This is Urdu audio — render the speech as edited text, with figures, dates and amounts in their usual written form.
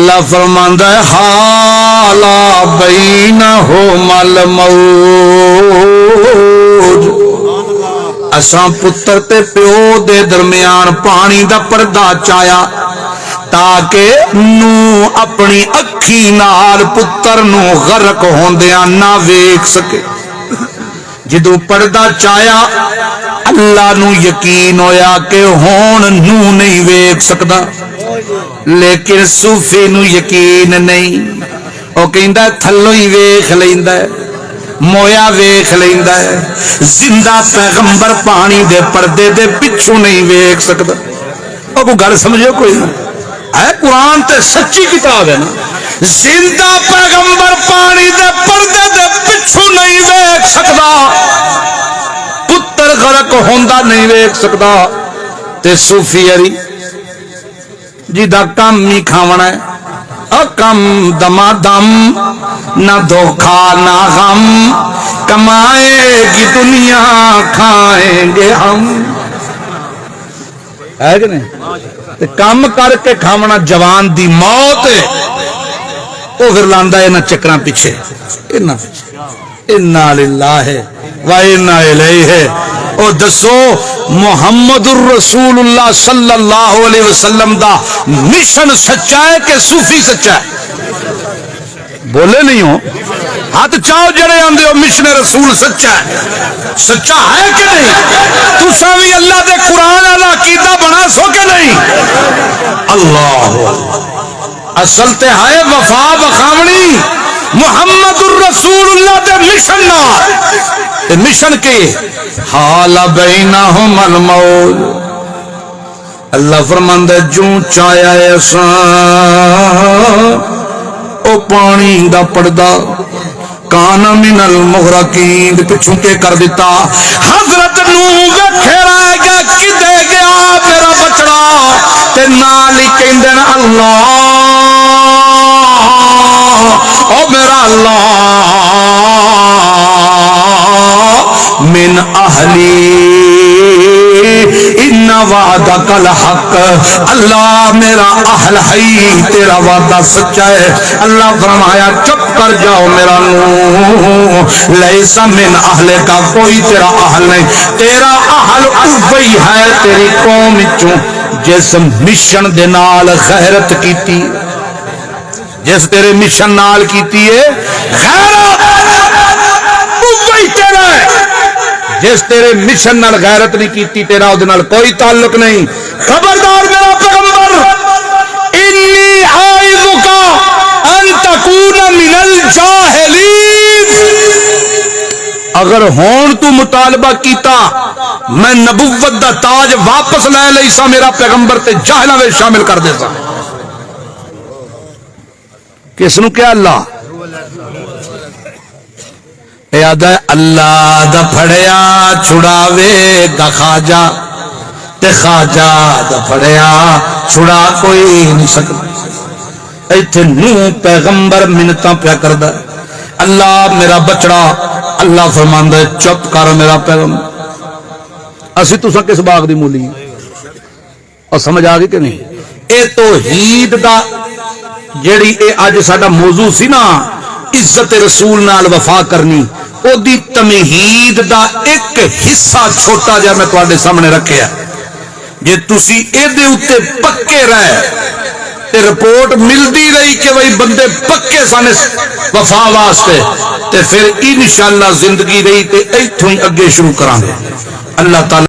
اللہ فرماندا ہے حالا بینہم الموج، اساں پتر تے پیو دے درمیان پانی دا پردہ چایا تاکہ نو اپنی اکھی نال پتر نو غرق ہوندیاں نہ ویکھ سکے۔ جدو پردہ چایا اللہ نو یقین ہویا کہ ہون نو نہیں ویکھ سکدا، لیکن صوفی نو یقین نہیں، او کہندا تھلو ہی ویکھ لیندا ہے، مویا ویکھ لیندا ہے، زندہ پیغمبر پانی دے پردے دے پچھو نہیں ویکھ سکدا۔ او کو گل سمجھو کوئی نہ ہے، قرآن تے سچی کتاب ہے نا، زندہ پیغمبر پانی دے پردے دے پچھو نہیں ویکھ سکدا، پتر غرق ہوندا نہیں ویکھ سکدا، تے صوفی علی جی دا کم نہیں کھاونا ہے، کم دما دم، نہ دھوکھا نہ غم، کمائے گی دنیا کھائیں گے ہم، ہے کہ نہیں؟ کام کر کے کھاونا جوان دی موت ہے، وہ پھر لاندا ہے نہ چکراں پیچھے، انا للہ و انا الیہ۔ او دسو محمد الرسول اللہ صلی اللہ علیہ وسلم دا مشن سچا ہے کہ صوفی سچا ہے؟ بولے نہیں ہو، ہاتھ چاہو جڑے آندے ہو مشن رسول سچا ہے، سچا ہے کہ نہیں؟ تساں بھی اللہ دے قرآن والا عقیدہ بنا سو کہ نہیں؟ اللہ اصل تے ہے وفا بخاونی محمد الرسول اللہ دے مشن نال، تے مشن کے حال بینہم الموج، اللہ فرماندا ہے جو چاہیا ہے اساں او پانی دا پردہ کان من المغرقین پچھوں کے کر دیتا۔ حضرت نوح ویکھے رہ گیا کدے گیا میرا بچڑا، تے نال ہی کہندے نا اللہ او میرا اللہ من اہلی ان وعدک الحق، اللہ میرا اہل ہے تیرا وعدہ سچا ہے۔ اللہ فرمایا چپ کر جاؤ میرا نوح، لیسا من اہل کا کوئی تیرا اہل نہیں، تیرا اہل وہی ہے تیری قوم وچوں جس مشن دے نال غیرت کیتی، جس تیرے مشن نال کیتی ہے غیرت، وہی تیرا ہے۔ جس تیرے مشن نال غیرت نہیں کیتی تیرا او دے نال کوئی تعلق نہیں۔ خبردار میرا پیغمبر، انی اعوذک ان تکون من الجاہلین، اگر ہون تو مطالبہ کیتا میں نبوت دا تاج واپس لے لئی سا، میرا پیغمبر تے جاہلاں وچ شامل کر دے سا۔ کس نو کیا اللہ یاد ہے، اللہ دا پھڑیا چھڑاوے گا خواجہ، تے خواجہ دا پھڑیا چھڑا کوئی نہیں سکتا۔ ایتھے نوح پیغمبر منتاں پیا کردا، اللہ میرا بچڑا، اللہ فرماندا ہے چپ کر میرا پیغمبر۔ اسی تساں کس باغ دی مولی ہیں؟ اور سمجھ آ گئی کہ نہیں؟ اے توحید دا جیڑی اے اج ساڈا موضوع سی نا، عزت رسول نال وفا کرنی، او دی تمہید دا ایک حصہ چھوٹا جا میں تواڈے سامنے رکھیا۔ جے تسی اے دے اوتے پکے رہے تے رپورٹ ملدی رہی کہ بھئی بندے پکے سن وفا واسطے، تے پھر انشاءاللہ زندگی رہی تے ایتھوں ہی اگے شروع کران گے۔ اللہ تعالی